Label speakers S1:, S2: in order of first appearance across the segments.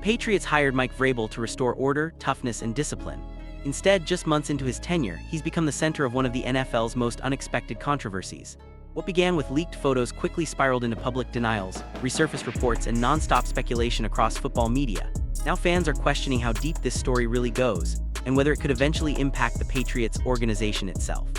S1: Patriots hired Mike Vrabel to restore order, toughness, and discipline. Instead, just months into his tenure, he's become the center of one of the NFL's most unexpected controversies. What began with leaked photos quickly spiraled into public denials, resurfaced reports, and non-stop speculation across football media. Now fans are questioning how deep this story really goes, and whether it could eventually impact the Patriots organization itself.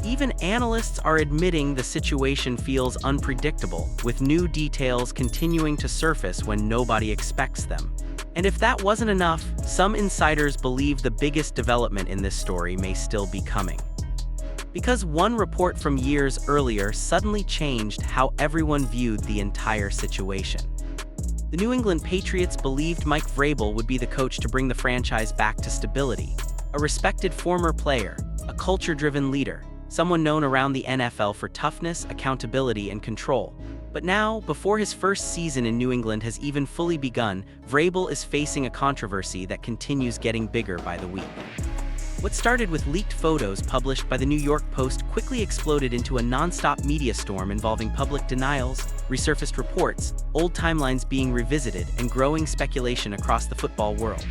S1: Even analysts are admitting the situation feels unpredictable, with new details continuing to surface when nobody expects them. And if that wasn't enough, some insiders believe the biggest development in this story may still be coming. Because one report from years earlier suddenly changed how everyone viewed the entire situation. The New England Patriots believed Mike Vrabel would be the coach to bring the franchise back to stability. A respected former player, a culture-driven leader, someone known around the NFL for toughness, accountability, and control. But now, before his first season in New England has even fully begun, Vrabel is facing a controversy that continues getting bigger by the week. What started with leaked photos published by the New York Post quickly exploded into a non-stop media storm involving public denials, resurfaced reports, old timelines being revisited, and growing speculation across the football world.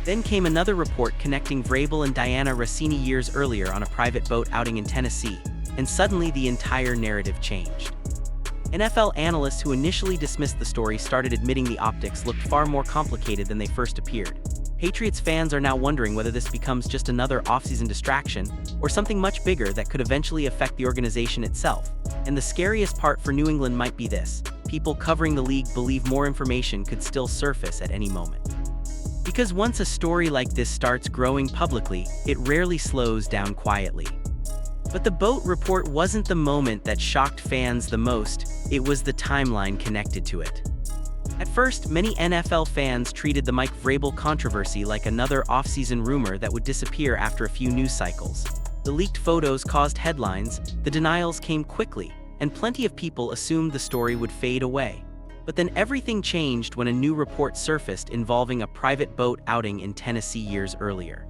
S1: Then came another report connecting Vrabel and Diana Rossini years earlier on a private boat outing in Tennessee, and suddenly the entire narrative changed. NFL analysts who initially dismissed the story started admitting the optics looked far more complicated than they first appeared. Patriots fans are now wondering whether this becomes just another offseason distraction or something much bigger that could eventually affect the organization itself. And the scariest part for New England might be this: people covering the league believe more information could still surface at any moment. Because once a story like this starts growing publicly, it rarely slows down quietly. But the boat report wasn't the moment that shocked fans the most, it was the timeline connected to it. At first, many NFL fans treated the Mike Vrabel controversy like another off-season rumor that would disappear after a few news cycles. The leaked photos caused headlines, the denials came quickly, and plenty of people assumed the story would fade away. But then everything changed when a new report surfaced involving a private boat outing in Tennessee years earlier.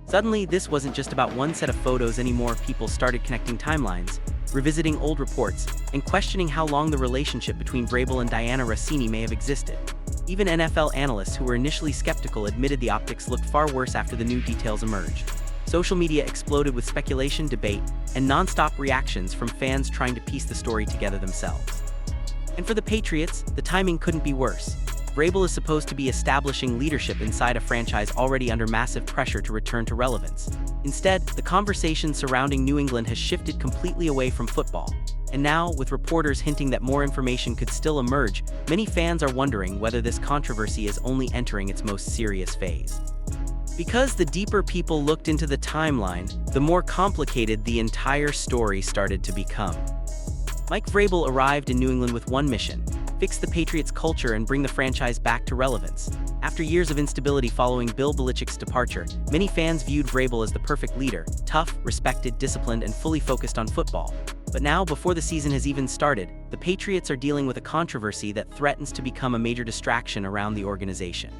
S1: Suddenly, this wasn't just about one set of photos anymore. People started connecting timelines, revisiting old reports, and questioning how long the relationship between Vrabel and Diana Rossini may have existed. Even NFL analysts who were initially skeptical admitted the optics looked far worse after the new details emerged. Social media exploded with speculation, debate, and non-stop reactions from fans trying to piece the story together themselves. And for the Patriots, the timing couldn't be worse. Vrabel is supposed to be establishing leadership inside a franchise already under massive pressure to return to relevance. Instead, the conversation surrounding New England has shifted completely away from football. And now, with reporters hinting that more information could still emerge, many fans are wondering whether this controversy is only entering its most serious phase. Because the deeper people looked into the timeline, the more complicated the entire story started to become. Mike Vrabel arrived in New England with one mission: fix the Patriots' culture and bring the franchise back to relevance. After years of instability following Bill Belichick's departure, many fans viewed Vrabel as the perfect leader: tough, respected, disciplined, and fully focused on football. But now, before the season has even started, the Patriots are dealing with a controversy that threatens to become a major distraction around the organization.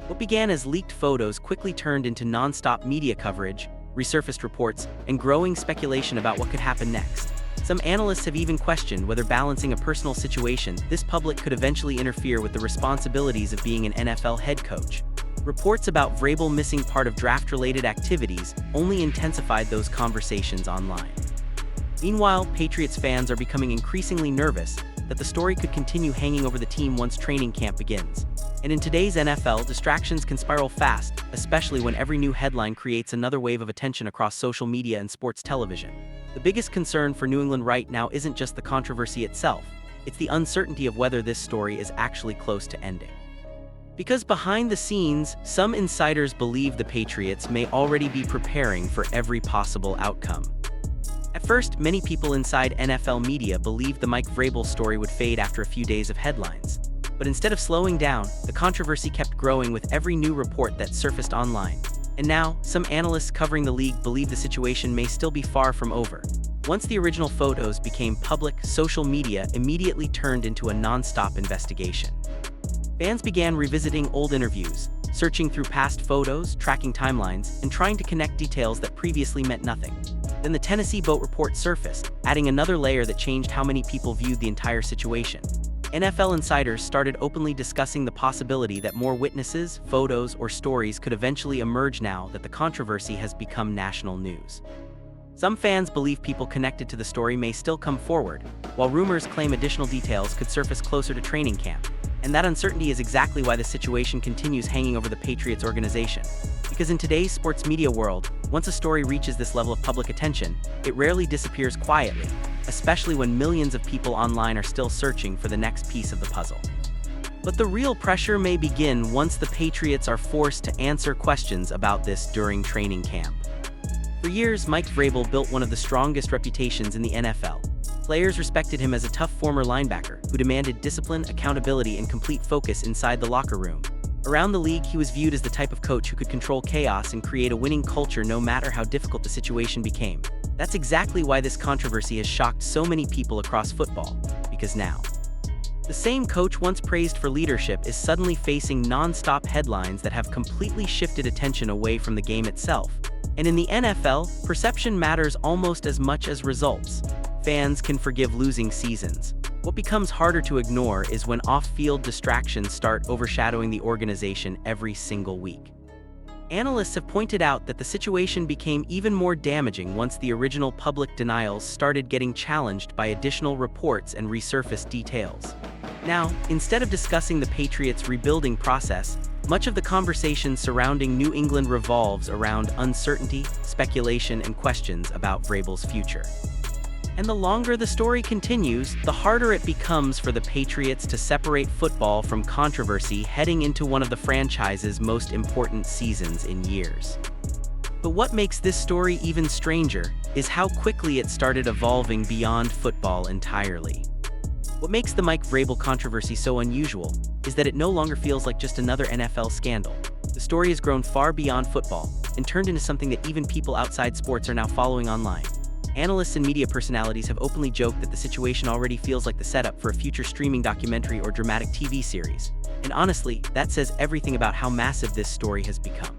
S1: What began as leaked photos quickly turned into non-stop media coverage, resurfaced reports, and growing speculation about what could happen next. Some analysts have even questioned whether balancing a personal situation this public could eventually interfere with the responsibilities of being an NFL head coach. Reports about Vrabel missing part of draft-related activities only intensified those conversations online. Meanwhile, Patriots fans are becoming increasingly nervous that the story could continue hanging over the team once training camp begins. And in today's NFL, distractions can spiral fast, especially when every new headline creates another wave of attention across social media and sports television. The biggest concern for New England right now isn't just the controversy itself, it's the uncertainty of whether this story is actually close to ending. Because behind the scenes, some insiders believe the Patriots may already be preparing for every possible outcome. At first, many people inside NFL media believed the Mike Vrabel story would fade after a few days of headlines. But instead of slowing down, the controversy kept growing with every new report that surfaced online. And now, some analysts covering the league believe the situation may still be far from over. Once the original photos became public, social media immediately turned into a non-stop investigation. Fans began revisiting old interviews, searching through past photos, tracking timelines, and trying to connect details that previously meant nothing. Then the Tennessee boat report surfaced, adding another layer that changed how many people viewed the entire situation. NFL insiders started openly discussing the possibility that more witnesses, photos, or stories could eventually emerge now that the controversy has become national news. Some fans believe people connected to the story may still come forward, while rumors claim additional details could surface closer to training camp. And that uncertainty is exactly why the situation continues hanging over the Patriots organization. Because in today's sports media world, once a story reaches this level of public attention, it rarely disappears quietly, especially when millions of people online are still searching for the next piece of the puzzle. But the real pressure may begin once the Patriots are forced to answer questions about this during training camp. For years, Mike Vrabel built one of the strongest reputations in the NFL. Players respected him as a tough former linebacker who demanded discipline, accountability, and complete focus inside the locker room. Around the league, he was viewed as the type of coach who could control chaos and create a winning culture no matter how difficult the situation became. That's exactly why this controversy has shocked so many people across football, because now, the same coach once praised for leadership is suddenly facing non-stop headlines that have completely shifted attention away from the game itself. And in the NFL, perception matters almost as much as results. Fans can forgive losing seasons. What becomes harder to ignore is when off-field distractions start overshadowing the organization every single week. Analysts have pointed out that the situation became even more damaging once the original public denials started getting challenged by additional reports and resurfaced details. Now, instead of discussing the Patriots' rebuilding process, much of the conversation surrounding New England revolves around uncertainty, speculation, and questions about Vrabel's future. And the longer the story continues, the harder it becomes for the Patriots to separate football from controversy heading into one of the franchise's most important seasons in years. But what makes this story even stranger is how quickly it started evolving beyond football entirely. What makes the Mike Vrabel controversy so unusual is that it no longer feels like just another NFL scandal. The story has grown far beyond football and turned into something that even people outside sports are now following online. Analysts and media personalities have openly joked that the situation already feels like the setup for a future streaming documentary or dramatic TV series. And honestly, that says everything about how massive this story has become.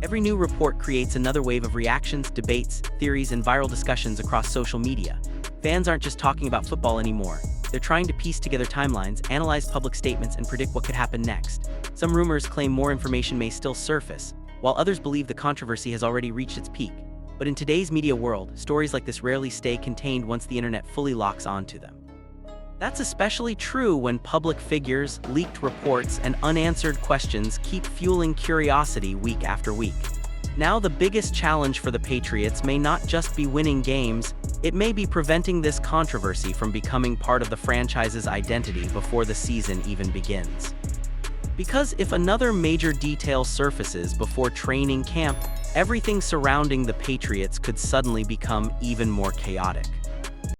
S1: Every new report creates another wave of reactions, debates, theories, and viral discussions across social media. Fans aren't just talking about football anymore. They're trying to piece together timelines, analyze public statements, and predict what could happen next. Some rumors claim more information may still surface, while others believe the controversy has already reached its peak. But in today's media world, stories like this rarely stay contained once the internet fully locks onto them. That's especially true when public figures, leaked reports, and unanswered questions keep fueling curiosity week after week. Now the biggest challenge for the Patriots may not just be winning games, it may be preventing this controversy from becoming part of the franchise's identity before the season even begins. Because if another major detail surfaces before training camp, everything surrounding the Patriots could suddenly become even more chaotic.